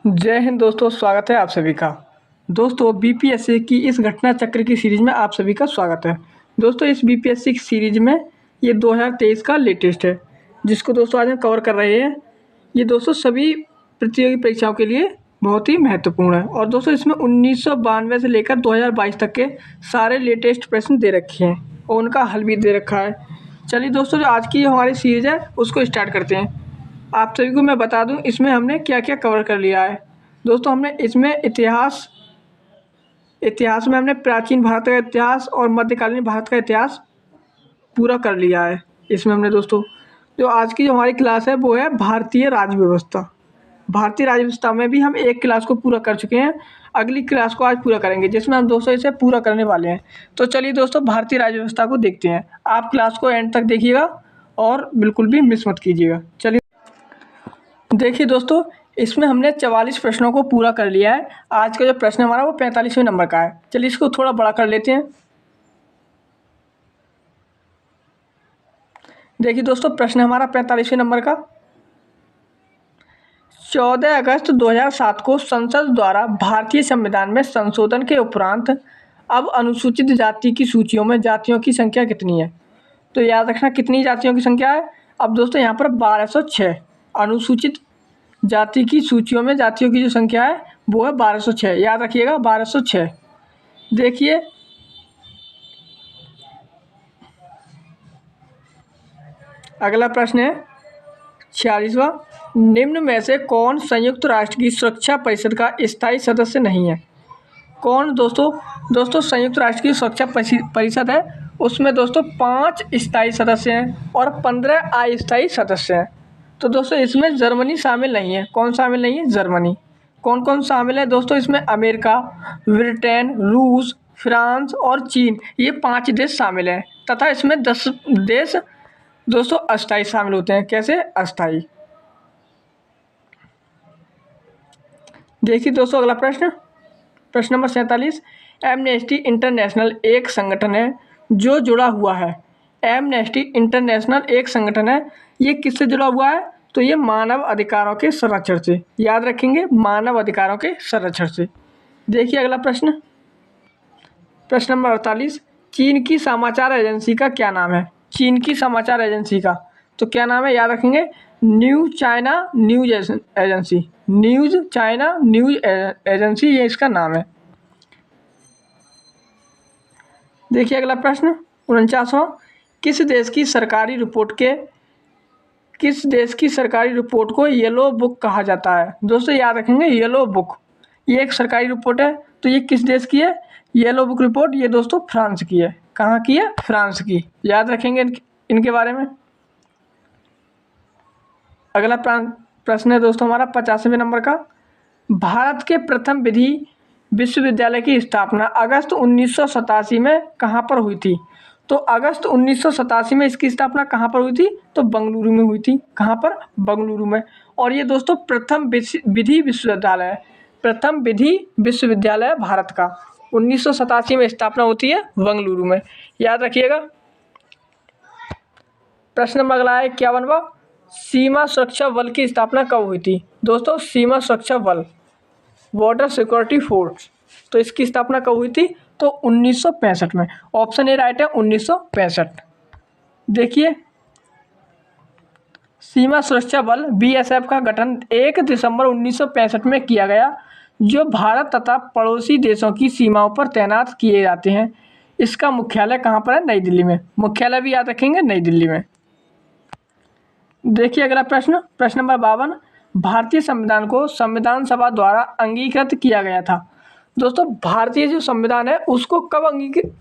जय हिंद दोस्तों, स्वागत है आप सभी का। दोस्तों बीपीएससी की इस घटना चक्र की सीरीज में आप सभी का स्वागत है। दोस्तों इस बीपीएससी की सीरीज में ये 2023 का लेटेस्ट है, जिसको दोस्तों आज हम कवर कर रहे हैं। ये दोस्तों सभी प्रतियोगी परीक्षाओं के लिए बहुत ही महत्वपूर्ण है। और दोस्तों इसमें 1992 से लेकर 2022 तक के सारे लेटेस्ट प्रश्न दे रखे हैं और उनका हल भी दे रखा है। चलिए दोस्तों, जो आज की हमारी सीरीज है उसको स्टार्ट करते हैं। आप सभी को मैं बता दूं इसमें हमने क्या क्या कवर कर लिया है। दोस्तों हमने इसमें इतिहास में हमने प्राचीन भारत का इतिहास और मध्यकालीन भारत का इतिहास पूरा कर लिया है। इसमें हमने दोस्तों जो आज की जो हमारी क्लास है वो है भारतीय राज्य व्यवस्था। भारतीय राज्य व्यवस्था में भी हम एक क्लास को पूरा कर चुके हैं। अगली क्लास को आज पूरा करेंगे, जिसमें हम दोस्तों इसे पूरा करने वाले हैं। तो चलिए दोस्तों भारतीय राज्य व्यवस्था को देखते हैं। आप क्लास को एंड तक देखिएगा और बिल्कुल भी मिस मत कीजिएगा। चलिए देखिए दोस्तों, इसमें हमने 44 प्रश्नों को पूरा कर लिया है। आज का जो प्रश्न हमारा वो 45वें नंबर का है। चलिए इसको थोड़ा बड़ा कर लेते हैं। देखिए दोस्तों, प्रश्न हमारा 45वें नंबर का। 14 अगस्त 2007 को संसद द्वारा भारतीय संविधान में संशोधन के उपरांत अब अनुसूचित जाति की सूचियों में जातियों की संख्या कितनी है? तो याद रखना कितनी जातियों की संख्या है। अब दोस्तों यहाँ पर 1206 अनुसूचित जाति की सूचियों में जातियों की जो संख्या है वो है 1206। याद रखिएगा 1206। देखिए अगला प्रश्न है 46वां। निम्न में से कौन संयुक्त राष्ट्र की सुरक्षा परिषद का स्थायी सदस्य नहीं है? कौन दोस्तों संयुक्त राष्ट्र की सुरक्षा परिषद है, उसमें दोस्तों 5 स्थायी सदस्य हैं और 15 अस्थायी सदस्य हैं। तो दोस्तों इसमें जर्मनी शामिल नहीं है। कौन शामिल नहीं है? जर्मनी। कौन कौन शामिल है दोस्तों इसमें? अमेरिका, ब्रिटेन, रूस, फ्रांस और चीन, ये 5 देश शामिल हैं। तथा इसमें 10 देश दोस्तों अस्थायी शामिल होते हैं। कैसे? अस्थायी। देखिए दोस्तों अगला प्रश्न, प्रश्न नंबर 47। एमनेस्टी इंटरनेशनल एक संगठन है जो जुड़ा हुआ है। एमनेस्टी इंटरनेशनल एक संगठन है, ये किससे जुड़ा हुआ है? तो ये मानव अधिकारों के संरक्षण से। याद रखेंगे, मानव अधिकारों के संरक्षण से। देखिए अगला प्रश्न, प्रश्न नंबर 48। चीन की समाचार एजेंसी का क्या नाम है? चीन की समाचार एजेंसी का तो क्या नाम है? याद रखेंगे, news China news agency. News China news agency, ये इसका नाम है। देखिए अगला प्रश्न 49वां। किस देश की सरकारी रिपोर्ट को येलो बुक कहा जाता है? दोस्तों याद रखेंगे, येलो बुक ये एक सरकारी रिपोर्ट है। तो ये किस देश की है? येलो बुक रिपोर्ट ये दोस्तों फ्रांस की है। कहाँ की है? फ्रांस की। याद रखेंगे इनके बारे में। अगला प्रश्न है दोस्तों हमारा 50वें नंबर का। भारत के प्रथम विधि विश्वविद्यालय की स्थापना अगस्त 1987 में कहाँ पर हुई थी? तो अगस्त 1987 में इसकी स्थापना कहाँ पर हुई थी? तो बेंगलुरु में हुई थी। कहाँ पर? बेंगलुरु में। और ये दोस्तों प्रथम विधि विश्वविद्यालय है। प्रथम विधि विश्वविद्यालय भारत का 1987 में स्थापना होती है बेंगलुरु में। याद रखिएगा। प्रश्न नंबर अगला है 51वां। सीमा सुरक्षा बल की स्थापना कब हुई थी? दोस्तों सीमा सुरक्षा बल, बॉर्डर सिक्योरिटी फोर्स, तो इसकी स्थापना कब हुई थी? तो 1965 में। ऑप्शन ए राइट है, 1965। देखिए सीमा सुरक्षा बल बीएसएफ का गठन 1 दिसंबर 1965 में किया गया, जो भारत तथा पड़ोसी देशों की सीमाओं पर तैनात किए जाते हैं। इसका मुख्यालय कहाँ पर है? नई दिल्ली में। मुख्यालय भी याद रखेंगे, नई दिल्ली में। देखिए अगला प्रश्न, प्रश्न नंबर 52। भारतीय संविधान को संविधान सभा द्वारा अंगीकृत किया गया था। दोस्तों भारतीय जो संविधान है उसको कब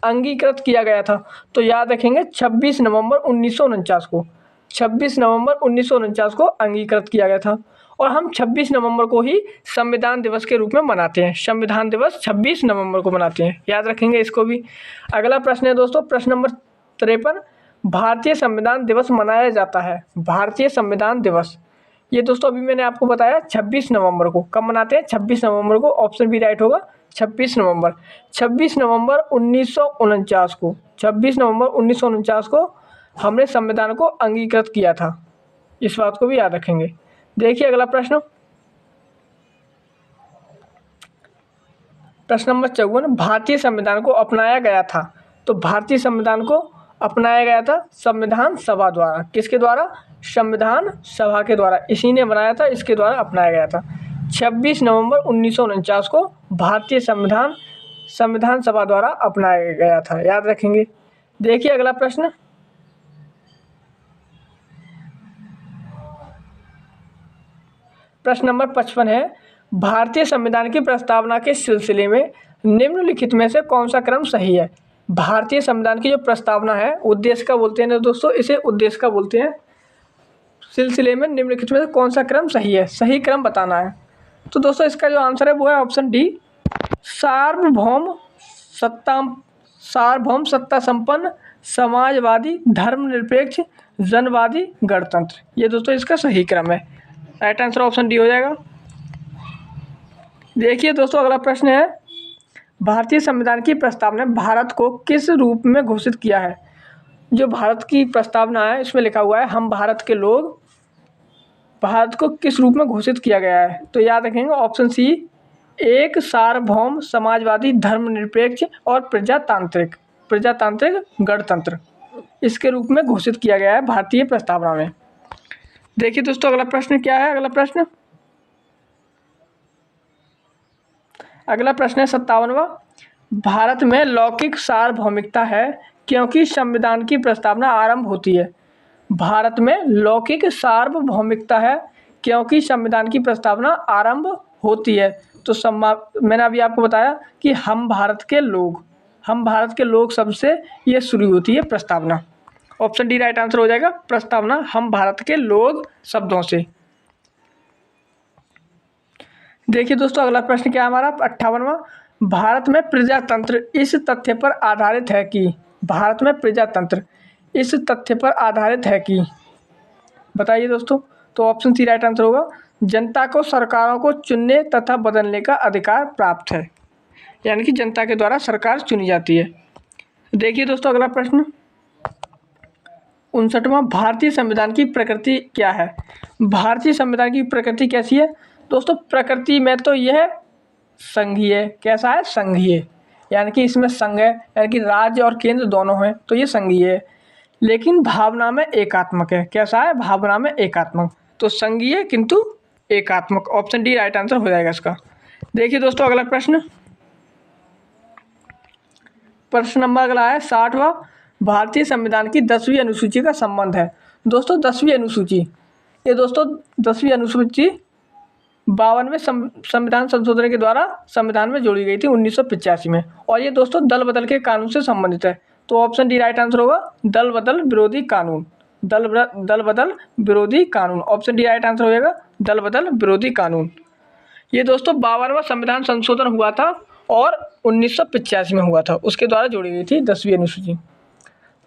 अंगीकृत किया गया था? तो याद रखेंगे 26 नवंबर 1949 को। 26 नवंबर 1949 को अंगीकृत किया गया था। और हम 26 नवंबर को ही संविधान दिवस के रूप में मनाते हैं। संविधान दिवस 26 नवंबर को मनाते हैं। याद रखेंगे इसको भी। अगला प्रश्न है दोस्तों प्रश्न नंबर 53। भारतीय संविधान दिवस मनाया जाता है। भारतीय संविधान दिवस ये दोस्तों अभी मैंने आपको बताया 26 नवंबर को। कब मनाते हैं? 26 नवंबर को। ऑप्शन भी राइट होगा, 26 नवंबर। 26 नवंबर 1949 को, 26 नवंबर 1949 को हमने संविधान को अंगीकृत किया था। इस बात को भी याद रखेंगे। देखिए अगला प्रश्न, प्रश्न नंबर 54, भारतीय संविधान को अपनाया गया था। तो भारतीय संविधान को अपनाया गया था संविधान सभा द्वारा। किसके द्वारा? संविधान सभा के द्वारा। इसी ने बनाया था, इसके द्वारा अपनाया गया था। 26 नवंबर 1949 को भारतीय संविधान सभा द्वारा अपनाया गया था। याद रखेंगे। देखिए अगला प्रश्न, प्रश्न नंबर 55 है, भारतीय संविधान की प्रस्तावना के सिलसिले में निम्नलिखित में से कौन सा क्रम सही है? भारतीय संविधान की जो प्रस्तावना है, उद्देश्य का बोलते हैं ना दोस्तों, इसे उद्देश्य का बोलते हैं। सिलसिले में निम्नलिखित में से कौन सा क्रम सही है? सही क्रम बताना है। तो दोस्तों इसका जो आंसर है वो है ऑप्शन डी, सार्वभौम सत्ता संपन्न समाजवादी धर्मनिरपेक्ष जनवादी गणतंत्र। ये दोस्तों इसका सही क्रम है। राइट आंसर ऑप्शन डी हो जाएगा। देखिए दोस्तों अगला प्रश्न है, भारतीय संविधान की प्रस्तावना ने भारत को किस रूप में घोषित किया है? जो भारत की प्रस्तावना है इसमें लिखा हुआ है हम भारत के लोग, भारत को किस रूप में घोषित किया गया है? तो याद रखेंगे ऑप्शन सी, एक सार्वभौम समाजवादी धर्मनिरपेक्ष और प्रजातांत्रिक गणतंत्र, इसके रूप में घोषित किया गया है भारतीय प्रस्तावना में। देखिए दोस्तों अगला प्रश्न क्या है। अगला प्रश्न है 57वां, भारत में लौकिक सार्वभौमिकता है क्योंकि संविधान की प्रस्तावना आरंभ होती है। भारत में लौकिक सार्वभौमिकता है क्योंकि संविधान की प्रस्तावना आरंभ होती है। तो मैंने अभी आपको बताया कि हम भारत के लोग सबसे ये शुरू होती है प्रस्तावना। ऑप्शन डी राइट आंसर हो जाएगा, प्रस्तावना हम भारत के लोग शब्दों से। देखिए दोस्तों अगला प्रश्न क्या है हमारा 58वां, भारत में प्रजातंत्र इस तथ्य पर आधारित है कि, भारत में प्रजातंत्र इस तथ्य पर आधारित है कि, बताइए दोस्तों। तो ऑप्शन सी राइट आंसर होगा, जनता को सरकारों को चुनने तथा बदलने का अधिकार प्राप्त है, यानी कि जनता के द्वारा सरकार चुनी जाती है। देखिए दोस्तों अगला प्रश्न 59वां, भारतीय संविधान की प्रकृति क्या है? भारतीय संविधान की प्रकृति कैसी है? दोस्तों प्रकृति में तो यह संघीय, कैसा है? संघीय, यानी कि इसमें संघ है, यानी कि राज्य और केंद्र दोनों हैं, तो ये संघीय है। लेकिन भावना में एकात्मक है। कैसा है? भावना में एकात्मक। तो संघीय किंतु एकात्मक। ऑप्शन डी राइट आंसर हो जाएगा इसका। देखिए दोस्तों अगला प्रश्न नंबर अगला है 60वां, भारतीय संविधान की 10वीं अनुसूची का संबंध है। दोस्तों 10वीं अनुसूची, ये दोस्तों 10वीं अनुसूची 52वें संविधान संशोधन के द्वारा संविधान में जोड़ी गई थी 1985 में, और ये दोस्तों दल बदल के कानून से संबंधित है। तो ऑप्शन डी राइट आंसर होगा, दल बदल विरोधी कानून। दल बदल विरोधी कानून, ऑप्शन डी राइट आंसर हो जाएगा, दल बदल विरोधी कानून। ये दोस्तों 52वां संविधान संशोधन हुआ था और 1985 में हुआ था, उसके द्वारा जोड़ी गई थी 10वीं अनुसूची।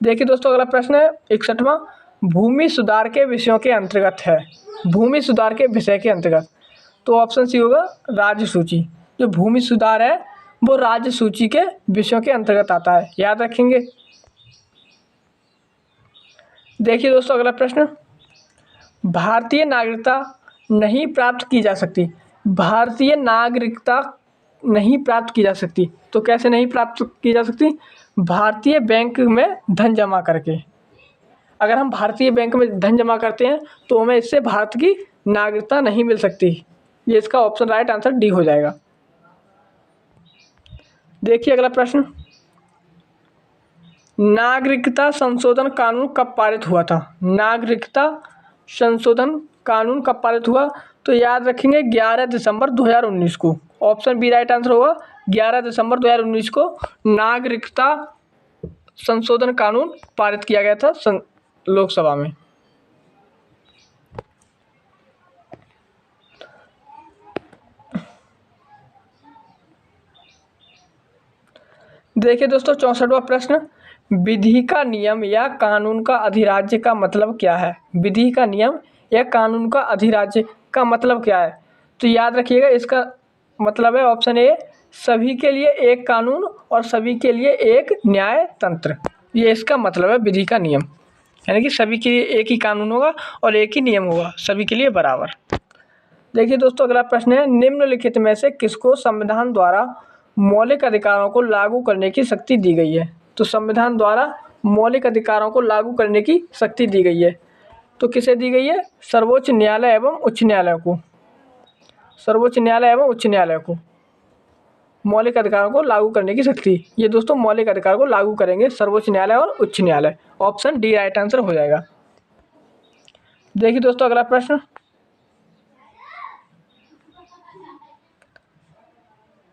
देखिए दोस्तों अगला प्रश्न है 61वां, भूमि सुधार के विषयों के अंतर्गत है। भूमि सुधार के विषय के अंतर्गत, तो ऑप्शन सी होगा राज्य सूची। जो भूमि सुधार है वो राज्य सूची के विषयों के अंतर्गत आता है, याद रखेंगे। देखिए दोस्तों अगला प्रश्न, भारतीय नागरिकता नहीं प्राप्त की जा सकती। भारतीय नागरिकता नहीं प्राप्त की जा सकती, तो कैसे नहीं प्राप्त की जा सकती? भारतीय बैंक में धन जमा करके। अगर हम भारतीय बैंक में धन जमा करते हैं तो हमें इससे भारत की नागरिकता नहीं मिल सकती। ये इसका ऑप्शन राइट आंसर डी हो जाएगा। देखिए अगला प्रश्न, नागरिकता संशोधन कानून कब पारित हुआ था? नागरिकता संशोधन कानून कब पारित हुआ? तो याद रखेंगे 11 दिसंबर 2019 को। ऑप्शन बी राइट आंसर होगा, 11 दिसंबर 2019 को नागरिकता संशोधन कानून पारित किया गया था लोकसभा में। देखिए दोस्तों 64वां प्रश्न, विधि का नियम या कानून का अधिराज्य का मतलब क्या है? विधि का नियम या कानून का अधिराज्य का मतलब क्या है? तो याद रखिएगा इसका मतलब है ऑप्शन ए, सभी के लिए एक कानून और सभी के लिए एक न्याय तंत्र। ये इसका मतलब है विधि का नियम, यानी कि सभी के लिए एक ही कानून होगा और एक ही नियम होगा, सभी के लिए बराबर। देखिए दोस्तों अगला प्रश्न है, निम्नलिखित में से किसको संविधान द्वारा मौलिक अधिकारों को लागू करने की शक्ति दी गई है। तो संविधान द्वारा मौलिक अधिकारों को लागू करने की शक्ति दी गई है। तो किसे दी गई है? सर्वोच्च न्यायालय एवं उच्च न्यायालय को। सर्वोच्च न्यायालय एवं उच्च न्यायालय को मौलिक अधिकारों को लागू करने की शक्ति। ये दोस्तों मौलिक अधिकार को लागू करेंगे सर्वोच्च न्यायालय और उच्च न्यायालय। ऑप्शन डी राइट आंसर हो जाएगा। देखिए दोस्तों अगला प्रश्न,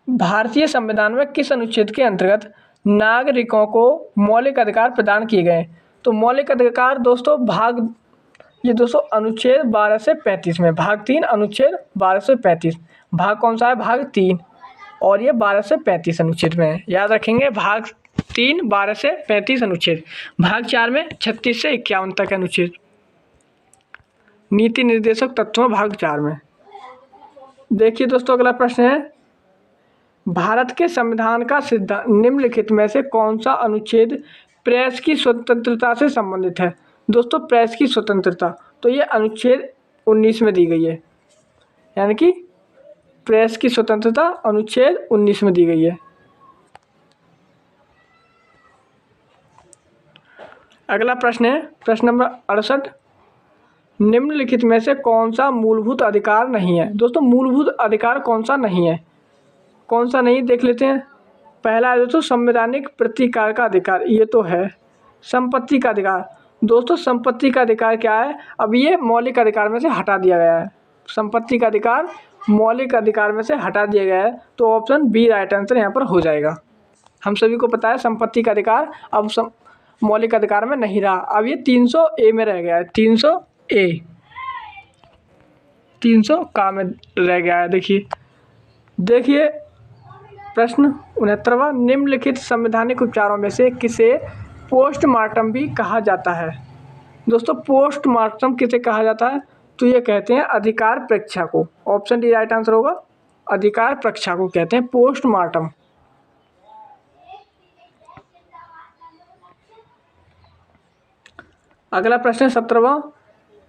भारतीय संविधान में किस अनुच्छेद के अंतर्गत नागरिकों को मौलिक अधिकार प्रदान किए गए? तो मौलिक अधिकार दोस्तों ये दोस्तों अनुच्छेद 12 से 35 में, भाग 3 अनुच्छेद 12 से 35। भाग कौन सा है? भाग 3, और ये 12 से 35 अनुच्छेद में है। याद रखेंगे, भाग 3 12 से 35 अनुच्छेद, भाग 4 में 36 से 51 तक अनुच्छेद। नीति निर्देशक तत्वों भाग 4 में। देखिए दोस्तों अगला प्रश्न है, भारत के संविधान का सिद्धांत निम्नलिखित में से कौन सा अनुच्छेद प्रेस की स्वतंत्रता से संबंधित है? दोस्तों प्रेस की स्वतंत्रता, तो ये अनुच्छेद 19 में दी गई है, यानी कि प्रेस की स्वतंत्रता अनुच्छेद 19 में दी गई है। अगला प्रश्न है प्रश्न नंबर 68, निम्नलिखित में से कौन सा मूलभूत अधिकार नहीं है? दोस्तों मूलभूत अधिकार कौन सा नहीं है? कौन सा नहीं, देख लेते हैं। पहला है दोस्तों संवैधानिक प्रतिकार का अधिकार, ये तो है। संपत्ति का अधिकार, दोस्तों संपत्ति का अधिकार क्या है? अब ये मौलिक अधिकार में से हटा दिया गया है। संपत्ति का अधिकार मौलिक अधिकार में से हटा दिया गया है, तो ऑप्शन बी राइट आंसर यहाँ पर हो जाएगा। हम सभी को पता है संपत्ति का अधिकार अब मौलिक अधिकार में नहीं रहा, अब ये 300A में रह गया है। 300A 300 का में रह गया है। देखिए प्रश्न 69वां, निम्नलिखित संवैधानिक उपचारों में से किसे पोस्टमार्टम भी कहा जाता है? दोस्तों पोस्टमार्टम किसे कहा जाता है? तो ये कहते हैं अधिकार परीक्षा को। ऑप्शन डी राइट आंसर होगा, अधिकार परीक्षा को कहते हैं पोस्टमार्टम। अगला प्रश्न 17वां,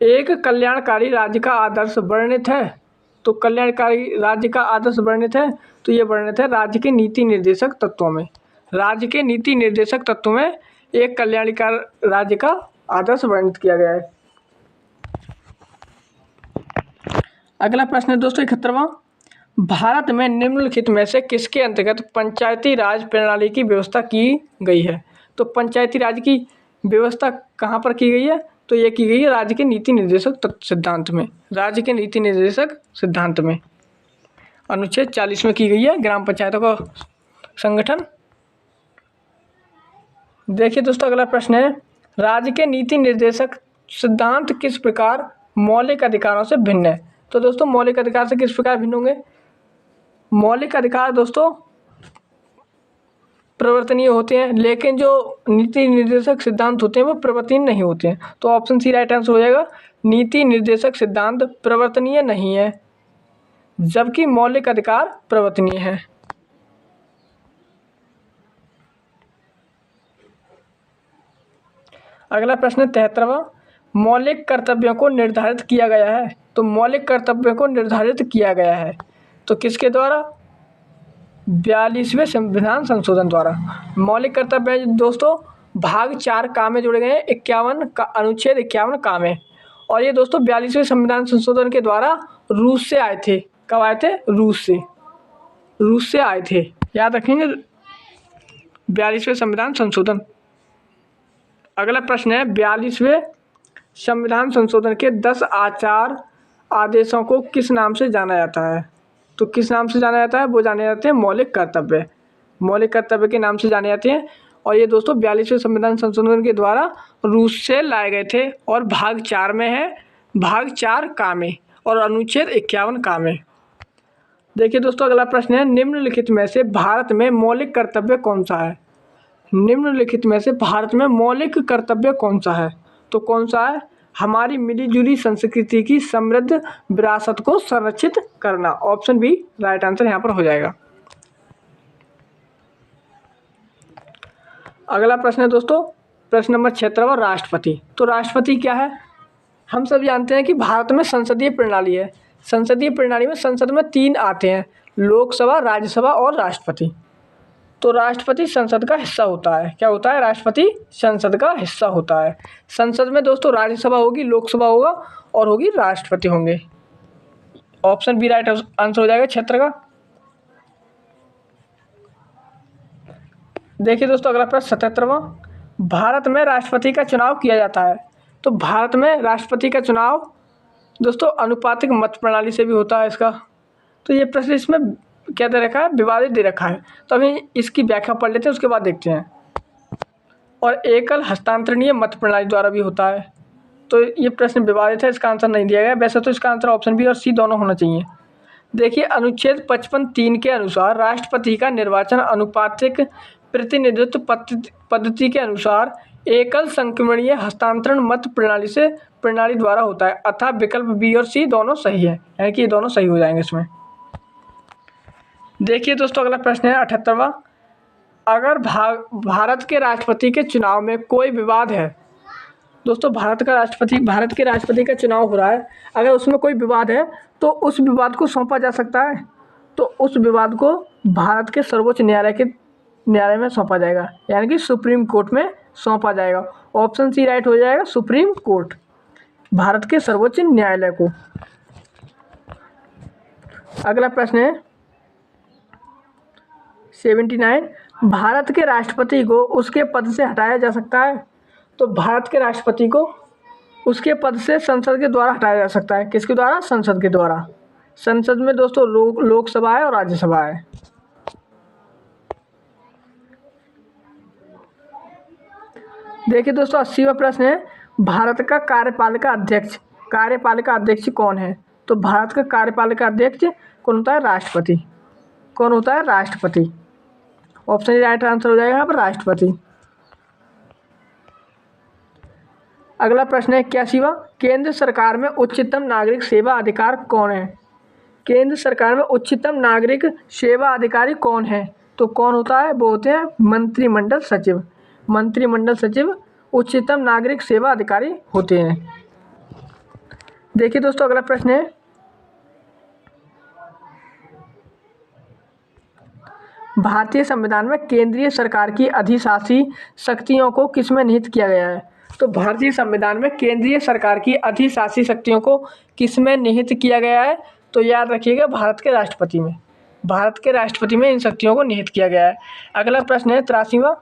एक कल्याणकारी राज्य का आदर्श वर्णित है? तो कल्याणकारी राज्य का आदर्श वर्णित है, तो ये वर्णित है राज्य के नीति निर्देशक तत्वों में। राज्य के नीति निर्देशक तत्वों में एक कल्याणकारी राज्य का आदर्श वर्णित किया गया है। अगला प्रश्न है दोस्तों 71वां, भारत में निम्नलिखित में से किसके अंतर्गत पंचायती राज प्रणाली की व्यवस्था की गई है? तो पंचायती राज की व्यवस्था कहाँ पर की गई है? तो ये की गई है राज्य के नीति निर्देशक सिद्धांत में। राज्य के नीति निर्देशक सिद्धांत में अनुच्छेद 40 में की गई है, ग्राम पंचायतों का संगठन। देखिए दोस्तों अगला प्रश्न है, राज्य के नीति निर्देशक सिद्धांत किस प्रकार मौलिक अधिकारों से भिन्न है? तो दोस्तों मौलिक अधिकार से किस प्रकार भिन्न होंगे? मौलिक अधिकार दोस्तों परिवर्तनीय होते हैं, लेकिन जो नीति निर्देशक सिद्धांत होते हैं वो परिवर्तनीय नहीं होते हैं। तो ऑप्शन सी राइट आंसर हो जाएगा, नीति निर्देशक सिद्धांत परिवर्तनीय नहीं है, जबकि मौलिक अधिकार परिवर्तनीय है। अगला प्रश्न 73वां, मौलिक कर्तव्यों को निर्धारित किया गया है? तो मौलिक कर्तव्यों को निर्धारित किया गया है तो किसके द्वारा? 42वें संविधान संशोधन द्वारा। मौलिक कर्तव्य दोस्तों भाग 4 का में जोड़े गए हैं, 51 का अनुच्छेद 51 का में, और ये दोस्तों 42वें संविधान संशोधन के द्वारा रूस से आए थे। कब आए थे? रूस से आए थे। याद रखेंगे 42वें संविधान संशोधन। अगला प्रश्न है 42वें संविधान संशोधन के 10 आचार आदेशों को किस नाम से जाना जाता है? तो किस नाम से जाना जाता है? वो जाने जाते हैं मौलिक कर्तव्य। मौलिक कर्तव्य के नाम से जाने जाते हैं, और ये दोस्तों 42वें संविधान संशोधन के द्वारा रूस से लाए गए थे, और भाग 4 में है, भाग 4 का में, और अनुच्छेद 51 का में। देखिए दोस्तों अगला प्रश्न है, निम्नलिखित में से भारत में मौलिक कर्तव्य कौन सा है? निम्नलिखित में से भारत में मौलिक कर्तव्य कौन सा है? तो कौन सा है? हमारी मिलीजुली संस्कृति की समृद्ध विरासत को संरक्षित करना। ऑप्शन बी राइट आंसर यहाँ पर हो जाएगा। अगला प्रश्न है दोस्तों प्रश्न नंबर 76वां, राष्ट्रपति। तो राष्ट्रपति क्या है? हम सब जानते हैं कि भारत में संसदीय प्रणाली है। संसदीय प्रणाली में संसद में 3 आते हैं, लोकसभा, राज्यसभा और राष्ट्रपति। तो राष्ट्रपति संसद का हिस्सा होता है। क्या होता है? राष्ट्रपति संसद का हिस्सा होता है। संसद में दोस्तों राज्यसभा होगी, लोकसभा होगा और होगी राष्ट्रपति होंगे। ऑप्शन बी राइट आंसर हो जाएगा क्षेत्र का। देखिए दोस्तों अगला प्रश्न 77वां, भारत में राष्ट्रपति का चुनाव किया जाता है। तो भारत में राष्ट्रपति का चुनाव दोस्तों अनुपातिक मत प्रणाली से भी होता है इसका। तो ये प्रश्न इसमें क्या दे रखा है? विवादित दे रखा है। तो अभी इसकी व्याख्या पढ़ लेते हैं, उसके बाद देखते हैं। और एकल हस्तांतरणीय मत प्रणाली द्वारा भी होता है। तो ये प्रश्न विवादित है, इसका आंसर नहीं दिया गया। वैसे तो इसका आंसर ऑप्शन बी और सी दोनों होना चाहिए। देखिए अनुच्छेद 55(3) के अनुसार राष्ट्रपति का निर्वाचन अनुपातिक प्रतिनिधित्व पद्धति के अनुसार एकल संक्रमणीय हस्तांतरण मत प्रणाली द्वारा होता है, अतः विकल्प बी और सी दोनों सही है, यानी कि ये दोनों सही हो जाएंगे इसमें। देखिए दोस्तों अगला प्रश्न है 78वां, अगर भारत के राष्ट्रपति के चुनाव में कोई विवाद है। दोस्तों भारत के राष्ट्रपति का चुनाव हो रहा है, अगर उसमें कोई विवाद है तो उस विवाद को सौंपा जा सकता है। तो उस विवाद को भारत के सर्वोच्च न्यायालय में सौंपा जाएगा, यानी कि सुप्रीम कोर्ट में सौंपा जाएगा। ऑप्शन सी राइट हो जाएगा, सुप्रीम कोर्ट, भारत के सर्वोच्च न्यायालय को। अगला प्रश्न है 79, भारत के राष्ट्रपति को उसके पद से हटाया जा सकता है। तो भारत के राष्ट्रपति को उसके पद से संसद के द्वारा हटाया जा सकता है। किसके द्वारा? संसद के द्वारा। संसद में दोस्तों लोकसभा है और राज्यसभा है। देखिए दोस्तों 80वां प्रश्न है, भारत का कार्यपालिका अध्यक्ष कौन है? तो भारत का कार्यपालिका अध्यक्ष कौन होता है? राष्ट्रपति। कौन होता है? राष्ट्रपति। ऑप्शन राइट आंसर हो जाएगा यहाँ पर, राष्ट्रपति। अगला प्रश्न है 81वां, केंद्र सरकार में उच्चतम नागरिक सेवा अधिकार कौन है? केंद्र सरकार में उच्चतम नागरिक सेवा अधिकारी कौन है? तो कौन होता है? वो होते हैं मंत्रिमंडल सचिव। मंत्रिमंडल सचिव उच्चतम नागरिक सेवा अधिकारी होते हैं। देखिए दोस्तों अगला प्रश्न है, भारतीय संविधान में केंद्रीय सरकार की अधिशासी शक्तियों को किसमें निहित किया गया है? तो भारतीय संविधान में केंद्रीय सरकार की अधिशासी शक्तियों को किसमें निहित किया गया है? तो याद रखिएगा, भारत के राष्ट्रपति में। भारत के राष्ट्रपति में इन शक्तियों को निहित किया गया है। अगला प्रश्न है 83वां,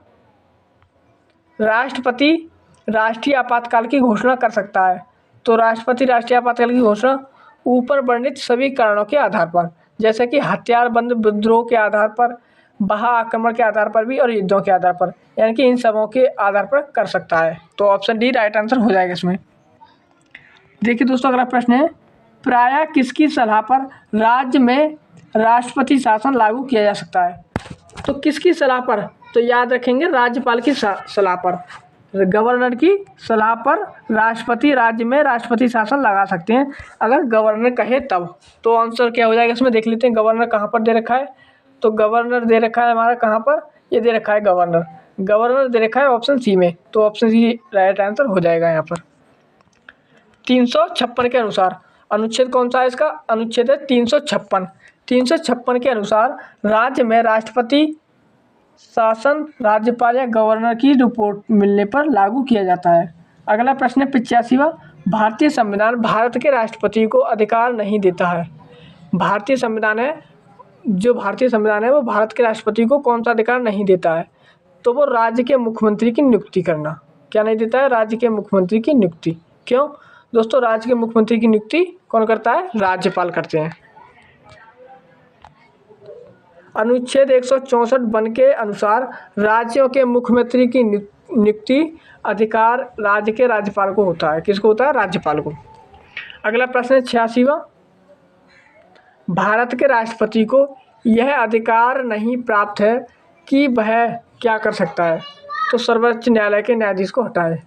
राष्ट्रपति राष्ट्रीय आपातकाल की घोषणा कर सकता है। तो राष्ट्रपति राष्ट्रीय आपातकाल की घोषणा ऊपर वर्णित सभी कारणों के आधार पर, जैसे कि हथियारबंद विद्रोह के आधार पर, बाह्य आक्रमण के आधार पर भी और युद्धों के आधार पर, यानी कि इन सबों के आधार पर कर सकता है। तो ऑप्शन डी राइट आंसर हो जाएगा इसमें। देखिए दोस्तों अगला प्रश्न है, प्रायः किसकी सलाह पर राज्य में राष्ट्रपति शासन लागू किया जा सकता है? तो किसकी सलाह पर? तो याद रखेंगे, राज्यपाल की सलाह पर, गवर्नर की सलाह पर राष्ट्रपति राज्य में राष्ट्रपति शासन लगा सकते हैं, अगर गवर्नर कहे तब। तो आंसर क्या हो जाएगा इसमें, देख लेते हैं। गवर्नर कहाँ पर दे रखा है? तो गवर्नर दे रखा है हमारा कहाँ पर? ये दे रखा है गवर्नर दे रखा है ऑप्शन सी में। तो ऑप्शन सी राइट आंसर हो जाएगा यहाँ पर। 356 के अनुसार अनुच्छेद कौन सा है इसका? अनुच्छेद है 356। 356 के अनुसार राज्य में राष्ट्रपति शासन राज्यपाल या गवर्नर की रिपोर्ट मिलने पर लागू किया जाता है। अगला प्रश्न है 85वां, भारतीय संविधान भारत के राष्ट्रपति को अधिकार नहीं देता है। भारतीय संविधान है वो भारत के राष्ट्रपति को कौन सा अधिकार नहीं देता है? तो वो राज्य के मुख्यमंत्री की नियुक्ति करना। क्या नहीं देता है? राज्य के मुख्यमंत्री की नियुक्ति। क्यों दोस्तों? राज्य के मुख्यमंत्री की नियुक्ति कौन करता है? राज्यपाल करते हैं। अनुच्छेद 164 वन के अनुसार राज्यों के मुख्यमंत्री की नियुक्ति अधिकार राज्य के राज्यपाल को होता है। किसको होता है? राज्यपाल को। अगला प्रश्न है 86वां, भारत के राष्ट्रपति को यह अधिकार नहीं प्राप्त है कि वह क्या कर सकता है? तो सर्वोच्च न्यायालय के न्यायाधीश को हटाए।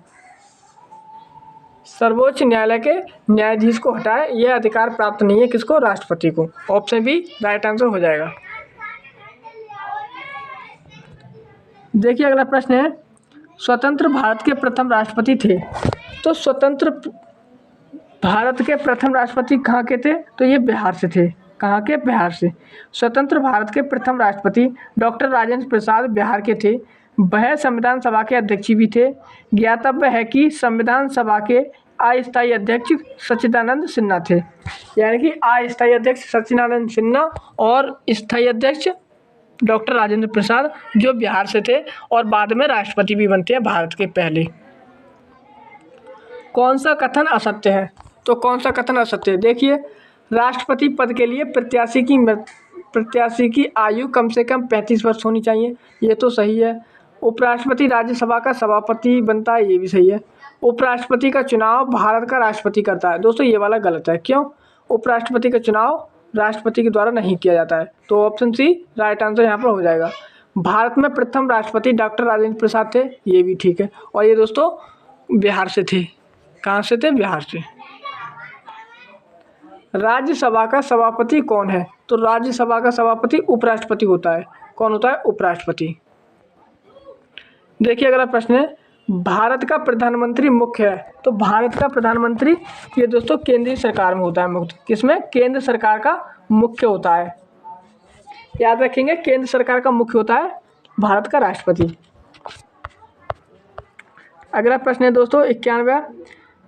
सर्वोच्च न्यायालय के न्यायाधीश को हटाए, यह अधिकार प्राप्त नहीं है किसको? राष्ट्रपति को। ऑप्शन बी राइट आंसर हो जाएगा। देखिए अगला प्रश्न है, स्वतंत्र भारत के प्रथम राष्ट्रपति थे। तो स्वतंत्र भारत के प्रथम राष्ट्रपति कहाँ के थे? तो ये बिहार से थे। कहाँ के? बिहार से। स्वतंत्र भारत के प्रथम राष्ट्रपति डॉक्टर राजेंद्र प्रसाद बिहार के थे। वह संविधान सभा के अध्यक्ष भी थे। ज्ञातव्य है कि संविधान सभा के अस्थायी अध्यक्ष सच्चिदानंद सिन्हा थे। यानी कि अस्थायी अध्यक्ष सच्चिदानंद सिन्हा और स्थायी अध्यक्ष डॉक्टर राजेंद्र प्रसाद, जो बिहार से थे और बाद में राष्ट्रपति भी बनते हैं भारत के पहले। कौन सा कथन असत्य है? तो कौन सा कथन असत्य है? देखिए, राष्ट्रपति पद के लिए प्रत्याशी की आयु कम से कम 35 वर्ष होनी चाहिए, ये तो सही है। उपराष्ट्रपति राज्यसभा का सभापति बनता है, ये भी सही है। उपराष्ट्रपति का चुनाव भारत का राष्ट्रपति करता है। दोस्तों ये वाला गलत है। क्यों? उपराष्ट्रपति का चुनाव राष्ट्रपति के द्वारा नहीं किया जाता है। तो ऑप्शन सी राइट आंसर यहाँ पर हो जाएगा। भारत में प्रथम राष्ट्रपति डॉक्टर राजेंद्र प्रसाद थे, ये भी ठीक है। और ये दोस्तों बिहार से थे। कहाँ से थे? बिहार से। राज्यसभा का सभापति कौन है? तो राज्यसभा का सभापति उपराष्ट्रपति होता है। कौन होता है? उपराष्ट्रपति। देखिए अगला प्रश्न है, भारत का प्रधानमंत्री मुख्य है। तो भारत का प्रधानमंत्री ये दोस्तों केंद्रीय सरकार में होता है मुख्य। किसमें? केंद्र सरकार का मुख्य होता है। याद रखेंगे, केंद्र सरकार का मुख्य होता है भारत का राष्ट्रपति। अगला प्रश्न है दोस्तों 91वां,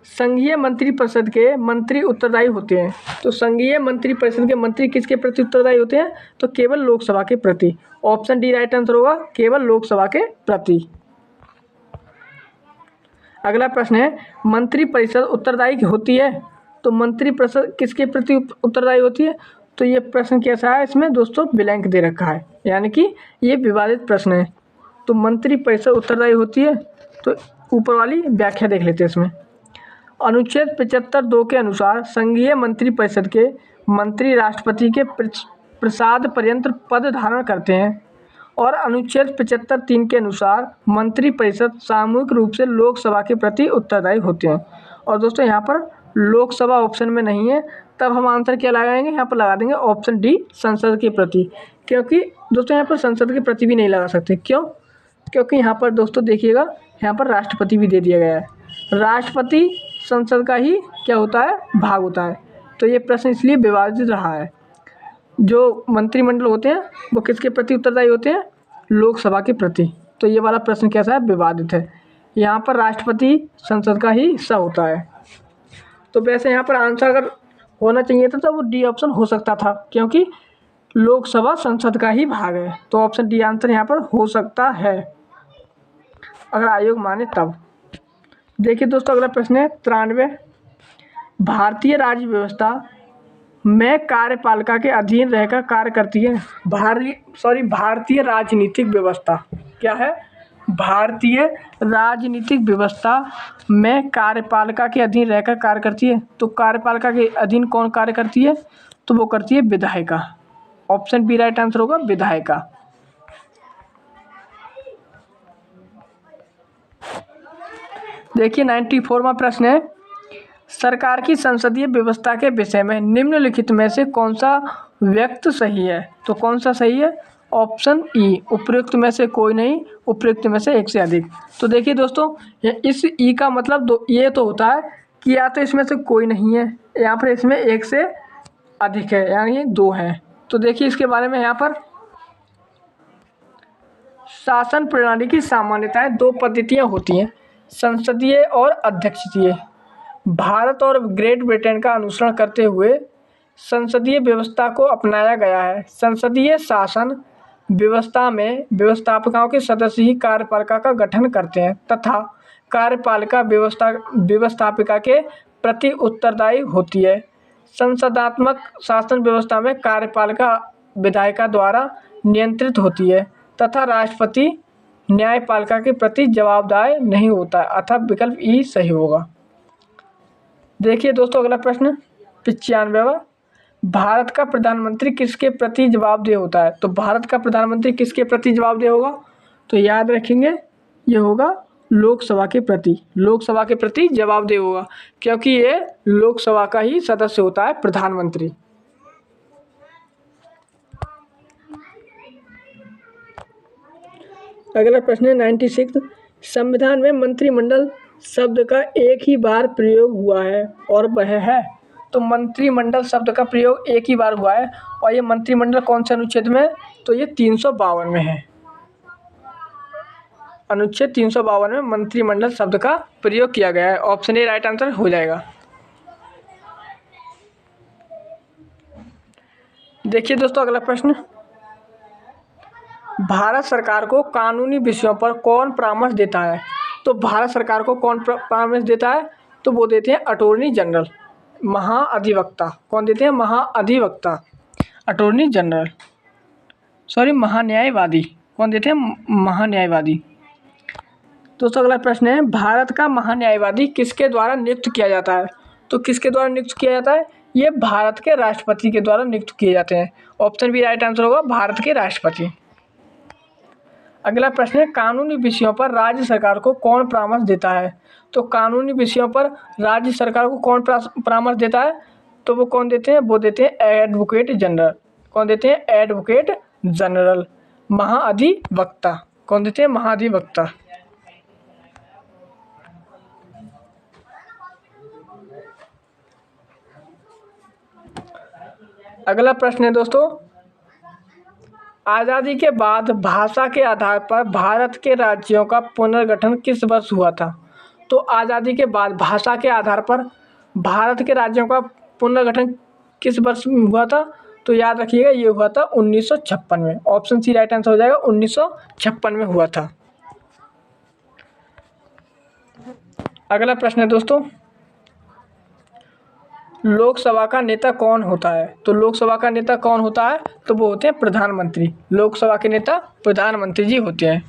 संघीय मंत्रिपरिषद के मंत्री उत्तरदायी होते हैं। तो संघीय मंत्रिपरिषद के मंत्री किसके प्रति उत्तरदायी होते हैं? तो केवल लोकसभा के प्रति। ऑप्शन डी राइट आंसर होगा, केवल लोकसभा के प्रति। अगला प्रश्न है, मंत्रिपरिषद उत्तरदायी होती है। तो मंत्रिपरिषद किसके प्रति उत्तरदायी होती है? तो ये प्रश्न कैसा है? इसमें दोस्तों ब्लैंक दे रखा है, यानी कि ये विवादित प्रश्न है। तो मंत्रिपरिषद उत्तरदायी होती है, तो ऊपर वाली व्याख्या देख लेते हैं इसमें। अनुच्छेद 75(2) के अनुसार संघीय मंत्रिपरिषद के मंत्री राष्ट्रपति के प्रसाद पर्यंत पद धारण करते हैं। और अनुच्छेद 75(3) के अनुसार मंत्रिपरिषद सामूहिक रूप से लोकसभा के प्रति उत्तरदायी होते हैं। और दोस्तों यहाँ पर लोकसभा ऑप्शन में नहीं है, तब हम आंसर क्या लगाएंगे? यहाँ पर लगा देंगे ऑप्शन डी, संसद के प्रति। क्योंकि दोस्तों यहाँ पर संसद के प्रति भी नहीं लगा सकते। क्यों? क्योंकि यहाँ पर दोस्तों देखिएगा, यहाँ पर राष्ट्रपति भी दे दिया गया है। राष्ट्रपति संसद का ही क्या होता है? भाग होता है। तो ये प्रश्न इसलिए विवादित रहा है। जो मंत्रिमंडल होते हैं वो किसके प्रति उत्तरदायी होते हैं? लोकसभा के प्रति। तो ये वाला प्रश्न कैसा है? विवादित है। यहाँ पर राष्ट्रपति संसद का ही हिस्सा होता है। तो वैसे यहाँ पर आंसर अगर होना चाहिए था तो वो डी ऑप्शन हो सकता था, क्योंकि लोकसभा संसद का ही भाग है। तो ऑप्शन डी आंसर यहाँ पर हो सकता है, अगर आयोग माने तब। देखिए दोस्तों अगला प्रश्न है 93, भारतीय राज्य व्यवस्था में कार्यपालिका के अधीन रहकर कार्य करती है। भारतीय राजनीतिक व्यवस्था क्या है? भारतीय राजनीतिक व्यवस्था में कार्यपालिका के अधीन रहकर कार्य करती है। तो कार्यपालिका के अधीन कौन कार्य करती है? तो वो करती है विधायिका। ऑप्शन बी राइट आंसर होगा, विधायिका। देखिए 94वां प्रश्न है, सरकार की संसदीय व्यवस्था के विषय में निम्नलिखित में से कौन सा व्यक्त सही है? तो कौन सा सही है? ऑप्शन ई, उपयुक्त में से कोई नहीं, उपयुक्त में से एक से अधिक। तो देखिए दोस्तों, इस ई का मतलब ये तो होता है कि या तो इसमें से कोई नहीं है, यहाँ पर इसमें एक से अधिक है, यानी 2 है। तो देखिए इसके बारे में यहाँ पर शासन प्रणाली की सामान्यताएं 2 पद्धतियाँ होती हैं, संसदीय और अध्यक्षीय। भारत और ग्रेट ब्रिटेन का अनुसरण करते हुए संसदीय व्यवस्था को अपनाया गया है। संसदीय शासन व्यवस्था में व्यवस्थापकों के सदस्य ही कार्यपालिका का गठन करते हैं तथा कार्यपालिका व्यवस्थापिका के प्रति उत्तरदायी होती है। संसदात्मक शासन व्यवस्था में कार्यपालिका विधायिका द्वारा नियंत्रित होती है तथा राष्ट्रपति न्यायपालिका के प्रति जवाबदेह नहीं होता, अतः विकल्प ई सही होगा। देखिए दोस्तों अगला प्रश्न 95वां, भारत का प्रधानमंत्री किसके प्रति जवाबदेह होता है? तो भारत का प्रधानमंत्री किसके प्रति जवाबदेह होगा? तो याद रखेंगे ये होगा लोकसभा के प्रति। लोकसभा के प्रति जवाबदेह होगा, क्योंकि ये लोकसभा का ही सदस्य होता है प्रधानमंत्री। अगला प्रश्न है 96, संविधान में मंत्रिमंडल शब्द का एक ही बार प्रयोग हुआ है और वह है? तो मंत्रिमंडल शब्द का प्रयोग एक ही बार हुआ है और ये मंत्रिमंडल कौन से अनुच्छेद में है? तो ये 352 में है। अनुच्छेद 352 में मंत्रिमंडल शब्द का प्रयोग किया गया है। ऑप्शन ए राइट आंसर हो जाएगा। देखिए दोस्तों अगला प्रश्न, भारत सरकार को कानूनी विषयों पर कौन परामर्श देता है? तो भारत सरकार को कौन परामर्श देता है? तो वो देते हैं अटॉर्नी जनरल, महाअधिवक्ता। कौन देते हैं? महाअधिवक्ता, अटॉर्नी जनरल, सॉरी महान्यायवादी। कौन देते हैं? महान्यायवादी। दोस्तों अगला प्रश्न है, भारत का महान्यायवादी किसके द्वारा नियुक्त किया जाता है? तो किसके द्वारा नियुक्त किया जाता है? ये भारत के राष्ट्रपति के द्वारा नियुक्त किए जाते हैं। ऑप्शन बी राइट आंसर होगा, भारत के राष्ट्रपति। अगला प्रश्न है, कानूनी विषयों पर राज्य सरकार को कौन परामर्श देता है? तो कानूनी विषयों पर राज्य सरकार को कौन परामर्श देता है? तो वो कौन देते हैं? वो देते हैं एडवोकेट जनरल। कौन देते हैं? एडवोकेट जनरल, महाअधिवक्ता। कौन देते हैं? महाअधिवक्ता। अगला प्रश्न है दोस्तों, आज़ादी के बाद भाषा के आधार पर भारत के राज्यों का पुनर्गठन किस वर्ष हुआ था? तो आज़ादी के बाद भाषा के आधार पर भारत के राज्यों का पुनर्गठन किस वर्ष में हुआ था? तो याद रखिएगा ये हुआ था 1956 में। ऑप्शन सी राइट आंसर हो जाएगा, 1956 में हुआ था। अगला प्रश्न है दोस्तों, लोकसभा का नेता कौन होता है? तो लोकसभा का नेता कौन होता है? तो वो होते हैं प्रधानमंत्री। लोकसभा के नेता प्रधानमंत्री जी होते हैं।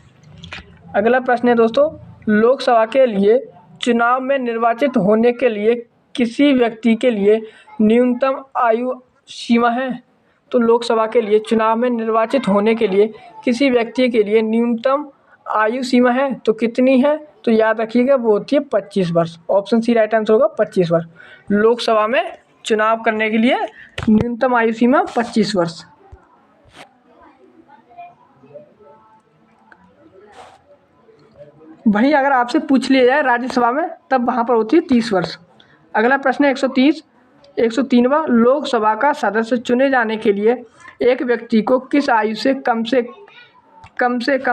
अगला प्रश्न है दोस्तों, लोकसभा के लिए चुनाव में निर्वाचित होने के लिए किसी व्यक्ति के लिए न्यूनतम आयु सीमा है? तो लोकसभा के लिए चुनाव में निर्वाचित होने के लिए किसी व्यक्ति के लिए न्यूनतम आयु सीमा है, तो कितनी है? तो याद रखिएगा वो होती है 25 वर्ष। ऑप्शन सी राइट आंसर होगा, 25 वर्ष। लोकसभा में चुनाव करने के लिए न्यूनतम आयु सीमा 25 वर्ष। वहीं अगर आपसे पूछ लिया जाए राज्यसभा में, तब वहाँ पर होती है 30 वर्ष। अगला प्रश्न है 103वां, लोकसभा का सदस्य चुने जाने के लिए एक व्यक्ति को किस आयु से कम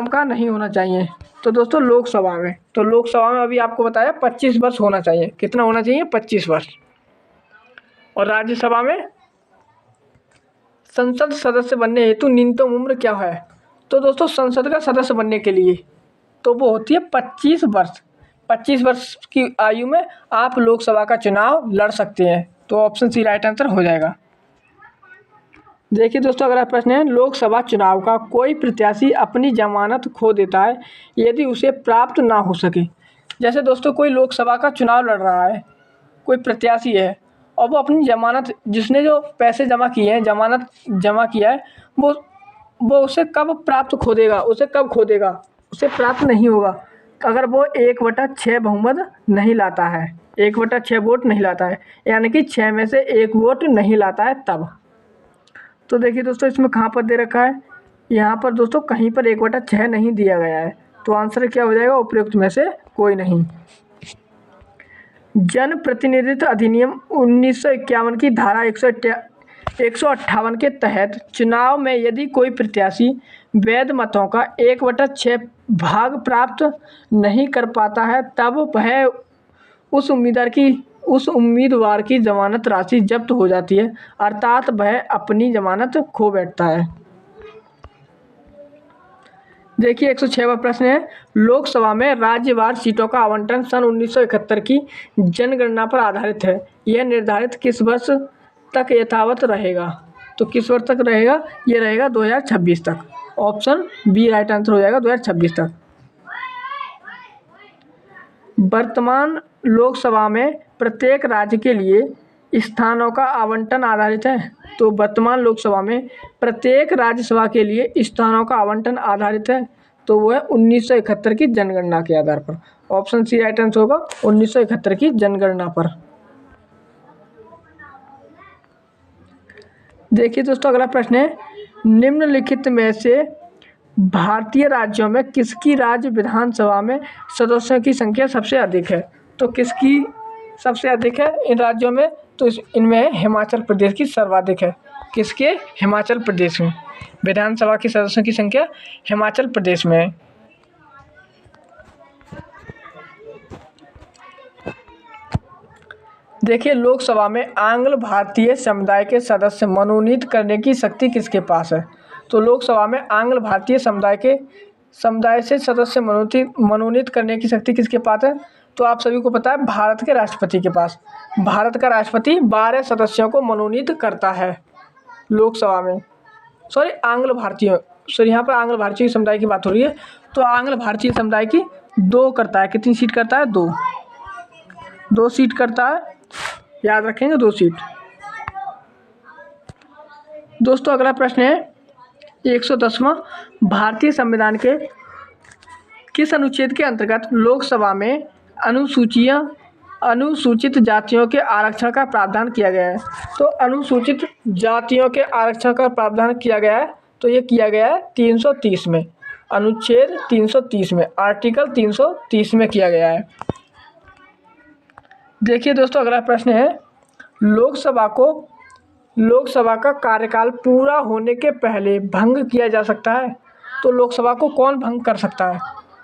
का नहीं होना चाहिए? तो दोस्तों लोकसभा में अभी आपको बताया 25 वर्ष होना चाहिए। कितना होना चाहिए? 25 वर्ष। और राज्यसभा में संसद सदस्य बनने हेतु न्यूनतम उम्र क्या है? तो दोस्तों संसद का सदस्य बनने के लिए तो वो होती है 25 वर्ष। 25 वर्ष की आयु में आप लोकसभा का चुनाव लड़ सकते हैं। तो ऑप्शन सी राइट आंसर हो जाएगा। देखिए दोस्तों अगला प्रश्न है, लोकसभा चुनाव का कोई प्रत्याशी अपनी जमानत खो देता है यदि उसे प्राप्त ना हो सके। जैसे दोस्तों कोई लोकसभा का चुनाव लड़ रहा है, कोई प्रत्याशी है और वो अपनी जमानत, जिसने जो पैसे जमा किए हैं, जमानत जमा किया है, वो उसे कब प्राप्त खो देगा? उसे कब खो देगा? उसे प्राप्त नहीं होगा अगर वो 1/6 बहुमत नहीं लाता है, 1/6 वोट नहीं लाता है, यानी कि 6 में से 1 वोट नहीं लाता है तब। तो देखिए दोस्तों इसमें कहाँ पर दे रखा है? यहाँ पर दोस्तों कहीं पर 1/6 नहीं दिया गया है। तो आंसर क्या हो जाएगा? उपयुक्त में से कोई नहीं। जन प्रतिनिधित्व अधिनियम 1951 की धारा 158 के तहत चुनाव में यदि कोई प्रत्याशी वैध मतों का 1/6 भाग प्राप्त नहीं कर पाता है, तब वह उस उम्मीदवार की जमानत राशि जब्त हो जाती है, अर्थात वह अपनी जमानत खो बैठता है। देखिए 106वां प्रश्न है, लोकसभा में राज्यवार सीटों का आवंटन सन 1971 की जनगणना पर आधारित है। यह निर्धारित किस वर्ष तक यथावत रहेगा? तो किस वर्ष तक रहेगा? ये रहेगा 2026 तक। ऑप्शन बी राइट आंसर हो जाएगा, 2026 तक। वर्तमान लोकसभा में प्रत्येक राज्य के लिए स्थानों का आवंटन आधारित है। तो वर्तमान लोकसभा में प्रत्येक राज्यसभा के लिए स्थानों का आवंटन आधारित है, तो वो है 1971 की जनगणना के आधार पर। ऑप्शन सी राइट आंसर होगा, 1971 की जनगणना पर। देखिए दोस्तों अगला प्रश्न है, निम्नलिखित में से भारतीय राज्यों में किसकी राज्य विधानसभा में सदस्यों की संख्या सबसे अधिक है? तो किसकी सबसे अधिक है इन राज्यों में? तो इनमें हिमाचल प्रदेश की सर्वाधिक है। किसके? हिमाचल प्रदेश में विधानसभा के सदस्यों की संख्या हिमाचल प्रदेश में है। देखिए, लोकसभा में आंग्ल भारतीय समुदाय के सदस्य मनोनीत करने की शक्ति किसके पास है? तो लोकसभा में आंग्ल भारतीय समुदाय से सदस्य मनोनीत करने की शक्ति किसके पास है? तो आप सभी को पता है, भारत के राष्ट्रपति के पास। भारत का राष्ट्रपति 12 सदस्यों को मनोनीत करता है लोकसभा में। यहाँ पर आंग्ल भारतीय समुदाय की बात हो रही है। तो आंग्ल भारतीय समुदाय की 2 करता है। कितनी सीट करता है? 2 सीट करता है, याद रखेंगे, 2 सीट। दोस्तों, अगला प्रश्न है 110वां। भारतीय संविधान के किस अनुच्छेद के अंतर्गत लोकसभा में अनुसूचित जातियों के आरक्षण का प्रावधान किया गया है? तो अनुसूचित जातियों के आरक्षण का प्रावधान किया गया है, तो ये किया गया है 330 में, अनुच्छेद 330 में, आर्टिकल 330 में किया गया है। देखिए दोस्तों, अगला प्रश्न है लोकसभा का कार्यकाल पूरा होने के पहले भंग किया जा सकता है? तो लोकसभा को कौन भंग कर सकता है?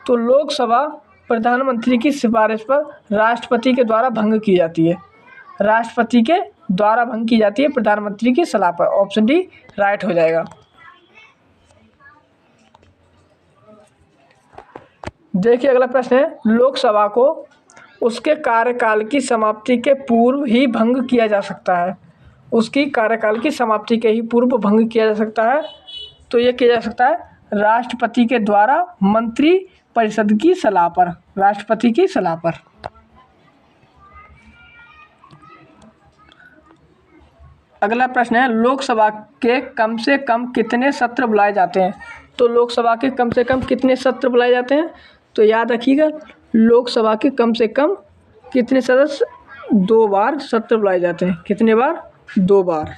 तो लोकसभा प्रधानमंत्री की सिफारिश पर राष्ट्रपति के द्वारा भंग की जाती है। राष्ट्रपति के द्वारा भंग की जाती है प्रधानमंत्री की सलाह पर। ऑप्शन डी राइट हो जाएगा। देखिए, अगला प्रश्न है लोकसभा को उसके कार्यकाल की समाप्ति के पूर्व ही भंग किया जा सकता है? उसकी कार्यकाल की समाप्ति के ही पूर्व भंग किया जा सकता है। तो ये किया जा सकता है राष्ट्रपति के द्वारा मंत्री परिषद की सलाह पर, राष्ट्रपति की सलाह पर। अगला प्रश्न है लोकसभा के कम से कम कितने सत्र बुलाए जाते हैं? तो लोकसभा के कम से कम कितने सत्र बुलाए जाते हैं? तो याद रखिएगा, लोकसभा के कम से कम कितने सदस्य? 2 बार सत्र बुलाए जाते हैं। कितने बार? 2 बार।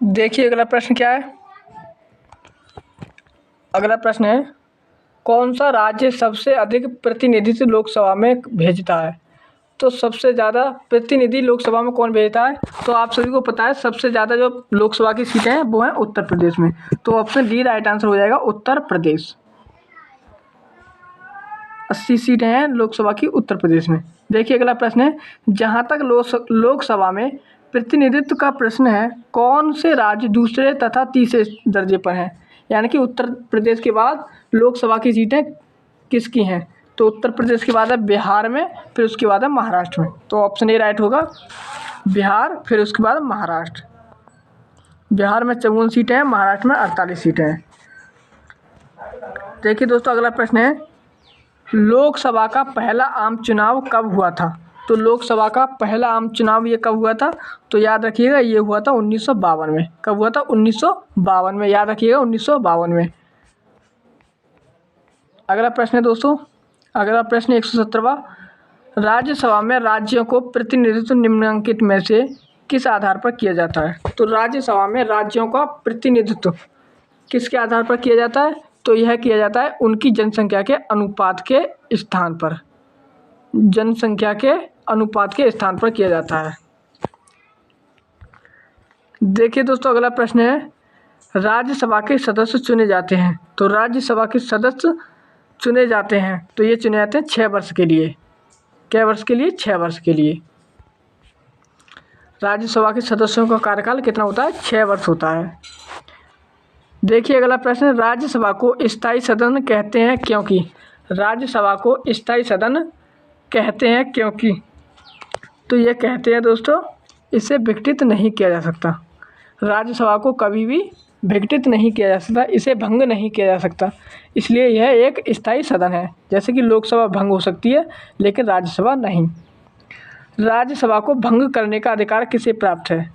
देखिए, अगला प्रश्न क्या है? अगला प्रश्न है कौन सा राज्य सबसे अधिक प्रतिनिधित्व लोकसभा में भेजता है? तो सबसे ज़्यादा प्रतिनिधि लोकसभा में कौन भेजता है? तो आप सभी को पता है, सबसे ज़्यादा जो लोकसभा की सीटें हैं वो हैं उत्तर प्रदेश में। तो ऑप्शन डी राइट आंसर हो जाएगा, उत्तर प्रदेश। 80 सीटें हैं लोकसभा की उत्तर प्रदेश में। देखिए, अगला प्रश्न है जहाँ तक लोकसभा में प्रतिनिधित्व का प्रश्न है, कौन से राज्य दूसरे तथा तीसरे दर्जे पर हैं? यानी कि उत्तर प्रदेश के बाद लोकसभा की सीटें किसकी हैं? तो उत्तर प्रदेश के बाद है बिहार में, फिर उसके बाद है महाराष्ट्र में। तो ऑप्शन ए राइट होगा, बिहार, फिर उसके बाद महाराष्ट्र। बिहार में 54 सीटें हैं, महाराष्ट्र में 48 सीटें हैं। देखिए दोस्तों, अगला प्रश्न है लोकसभा का पहला आम चुनाव कब हुआ था? तो लोकसभा का पहला आम चुनाव ये कब हुआ था? तो याद रखिएगा, ये हुआ था 1952 में। कब हुआ था? 1952 में। याद रखिएगा, 1952 में। अगला प्रश्न है दोस्तों, अगला प्रश्न 117वां। राज्यसभा में राज्यों को प्रतिनिधित्व निम्नलिखित में से किस आधार पर किया जाता है? तो राज्यसभा में राज्यों का प्रतिनिधित्व किसके आधार पर किया जाता है? तो यह किया जाता है उनकी जनसंख्या के अनुपात के स्थान पर, जनसंख्या के अनुपात के स्थान पर किया जाता है। देखिए दोस्तों, अगला प्रश्न है राज्यसभा के सदस्य चुने जाते हैं। तो राज्यसभा के सदस्य चुने जाते हैं, तो ये चुने जाते हैं 6 वर्ष के लिए। क्या वर्ष के लिए? 6 वर्ष के लिए। राज्यसभा के सदस्यों का कार्यकाल कितना होता है? 6 वर्ष होता है। देखिए, अगला प्रश्न, राज्यसभा को स्थायी सदन कहते हैं क्योंकि? राज्यसभा को स्थायी सदन कहते हैं क्योंकि? तो ये कहते हैं दोस्तों, इसे विघटित नहीं किया जा सकता। राज्यसभा को कभी भी विघटित नहीं किया जा सकता, इसे भंग नहीं किया जा सकता, इसलिए यह एक स्थायी सदन है। जैसे कि लोकसभा भंग हो सकती है, लेकिन राज्यसभा नहीं। राज्यसभा को भंग करने का अधिकार किसे प्राप्त है?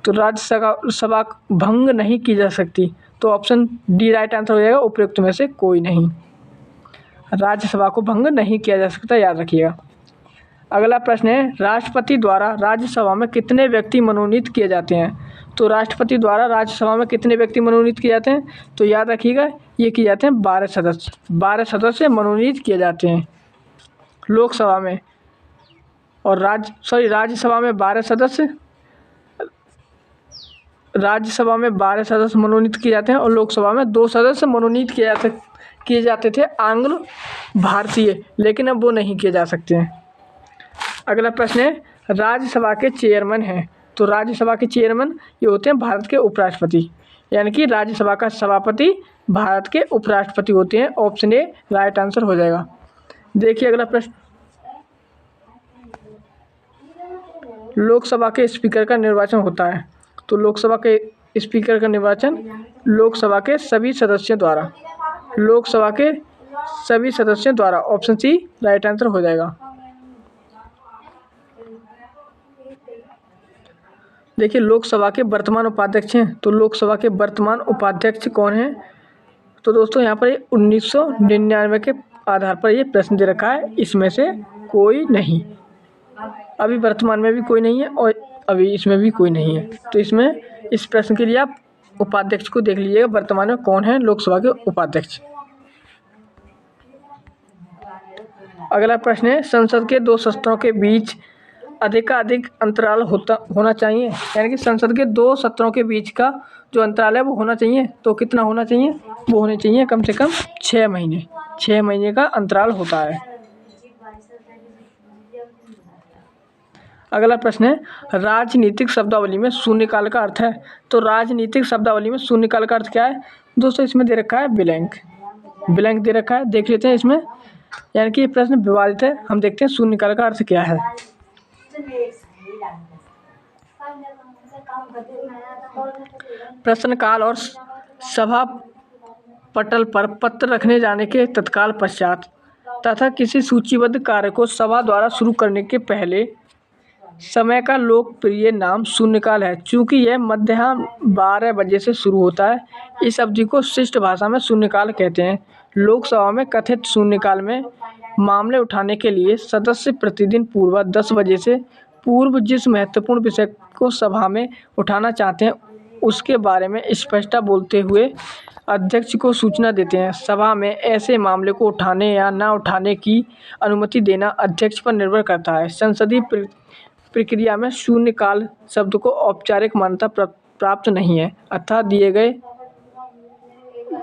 तो राज्यसभा भंग नहीं की जा सकती। तो ऑप्शन डी राइट आंसर हो जाएगा, उपयुक्त में से कोई नहीं। राज्यसभा को भंग नहीं किया जा सकता, याद रखिएगा। अगला प्रश्न है, राष्ट्रपति द्वारा राज्यसभा में कितने व्यक्ति मनोनीत किए जाते हैं? तो राष्ट्रपति द्वारा राज्यसभा में कितने व्यक्ति मनोनीत किए जाते हैं? तो याद रखिएगा, ये किए जाते हैं 12 सदस्य। 12 सदस्य मनोनीत किए जाते हैं लोकसभा में, और राज्यसभा में 12 सदस्य, राज्यसभा में 12 सदस्य मनोनीत किए जाते हैं और लोकसभा में 2 सदस्य मनोनीत किए जाते थे आंग्ल भारतीय, लेकिन अब वो नहीं किए जा सकते हैं। अगला प्रश्न है, राज्यसभा के चेयरमैन हैं? तो राज्यसभा के चेयरमैन ये होते हैं भारत के उपराष्ट्रपति, यानी कि राज्यसभा का सभापति भारत के उपराष्ट्रपति होते हैं। ऑप्शन ए राइट आंसर हो जाएगा। देखिए अगला प्रश्न, लोकसभा के स्पीकर का निर्वाचन होता है? तो लोकसभा के स्पीकर का निर्वाचन लोकसभा के सभी सदस्यों द्वारा, लोकसभा के सभी सदस्यों द्वारा। ऑप्शन सी राइट आंसर हो जाएगा। देखिए लोकसभा के वर्तमान उपाध्यक्ष हैं, तो लोकसभा के वर्तमान उपाध्यक्ष कौन हैं? तो दोस्तों यहाँ पर 1999 के आधार पर ये प्रश्न दे रखा है, इसमें से कोई नहीं, अभी वर्तमान में भी कोई नहीं है और अभी इसमें भी कोई नहीं है। तो इसमें इस प्रश्न के लिए आप उपाध्यक्ष को देख लीजिएगा, वर्तमान में कौन है लोकसभा के उपाध्यक्ष। अगला प्रश्न है, संसद के 2 सत्रों के बीच अधिकाधिक अंतराल होना चाहिए, यानी कि संसद के 2 सत्रों के बीच का जो अंतराल है वो होना चाहिए। तो कितना होना चाहिए? वो होने चाहिए कम से कम 6 महीने। 6 महीने का अंतराल होता है। अगला प्रश्न है, राजनीतिक शब्दावली में शून्यकाल का अर्थ है? तो राजनीतिक शब्दावली में शून्यकाल का अर्थ क्या है? दोस्तों इसमें दे रखा है ब्लैंक, ब्लैंक दे रखा है, देख लेते हैं इसमें, यानी कि ये प्रश्न विवादित है। हम देखते हैं शून्यकाल का अर्थ क्या है। प्रश्नकाल और सभा पटल पर पत्र रखने जाने के तत्काल पश्चात तथा किसी सूचीबद्ध कार्य को सभा द्वारा शुरू करने के पहले समय का लोकप्रिय नाम शून्यकाल है। चूँकि यह मध्याह्न 12 बजे से शुरू होता है, इस अवधि को शिष्ट भाषा में शून्यकाल कहते हैं। लोकसभा में कथित शून्यकाल में मामले उठाने के लिए सदस्य प्रतिदिन पूर्व 10 बजे से पूर्व जिस महत्वपूर्ण विषय को सभा में उठाना चाहते हैं उसके बारे में स्पष्टता बोलते हुए अध्यक्ष को सूचना देते हैं। सभा में ऐसे मामले को उठाने या न उठाने की अनुमति देना अध्यक्ष पर निर्भर करता है। संसदीय प्रक्रिया में शून्यकाल शब्द को औपचारिक मान्यता प्राप्त नहीं है, अतः दिए गए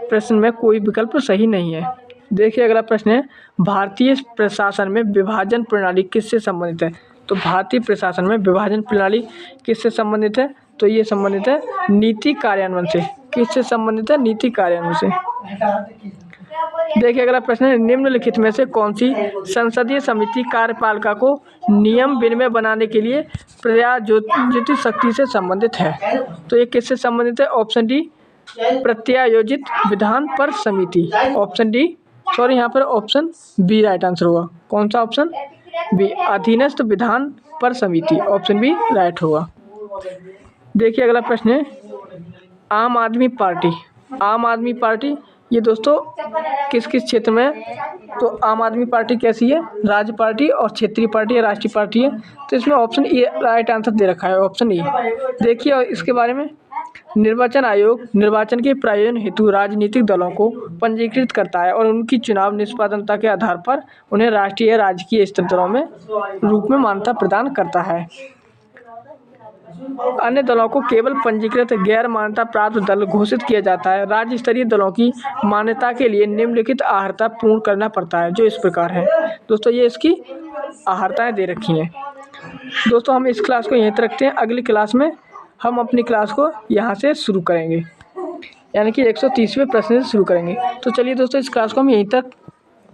प्रश्न में कोई विकल्प सही नहीं है। देखिए अगला प्रश्न है, भारतीय प्रशासन में विभाजन प्रणाली किससे संबंधित है? तो भारतीय प्रशासन में विभाजन प्रणाली किससे संबंधित है? तो ये संबंधित है नीति कार्यान्वयन से। किससे संबंधित है? नीति कार्यान्वयन से। देखिए अगला प्रश्न है, निम्नलिखित में से कौन सी संसदीय समिति कार्यपालिका को नियम विनिमय बनाने के लिए प्रत्यायोजित शक्ति से संबंधित है? तो ये किससे संबंधित है? ऑप्शन डी प्रत्यायोजित विधान पर समिति। ऑप्शन डी यहाँ पर ऑप्शन बी राइट आंसर होगा। कौन सा ऑप्शन? बी अधीनस्थ विधान पर समिति। ऑप्शन बी राइट होगा। देखिए अगला प्रश्न है, आम आदमी पार्टी। आम आदमी पार्टी ये दोस्तों किस किस क्षेत्र में है? तो आम आदमी पार्टी कैसी है? राज्य पार्टी और क्षेत्रीय पार्टी या राष्ट्रीय पार्टी है। तो इसमें ऑप्शन ए राइट आंसर दे रखा है, ऑप्शन ए। देखिए और इसके बारे में, निर्वाचन आयोग निर्वाचन के प्रायोजन हेतु राजनीतिक दलों को पंजीकृत करता है और उनकी चुनाव निष्पक्षता के आधार पर उन्हें राष्ट्रीय या राजकीय स्तर दलों में रूप में मान्यता प्रदान करता है। अन्य दलों को केवल पंजीकृत गैर मान्यता प्राप्त दल घोषित किया जाता है। राज्य स्तरीय दलों की मान्यता के लिए निम्नलिखित अर्हता पूर्ण करना पड़ता है, जो इस प्रकार है। दोस्तों ये इसकी अर्हताएं दे रखी हैं। दोस्तों हम इस क्लास को यहीं तक रखते हैं। अगली क्लास में हम अपनी क्लास को यहाँ से शुरू करेंगे, यानी कि 130वें प्रश्न से शुरू करेंगे। तो चलिए दोस्तों इस क्लास को हम यहीं तक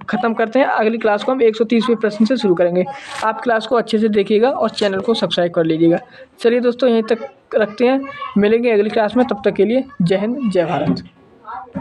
ख़त्म करते हैं। अगली क्लास को हम 130वें प्रश्न से शुरू करेंगे। आप क्लास को अच्छे से देखिएगा और चैनल को सब्सक्राइब कर लीजिएगा। चलिए दोस्तों यहीं तक रखते हैं, मिलेंगे अगली क्लास में। तब तक के लिए जय हिंद, जय भारत।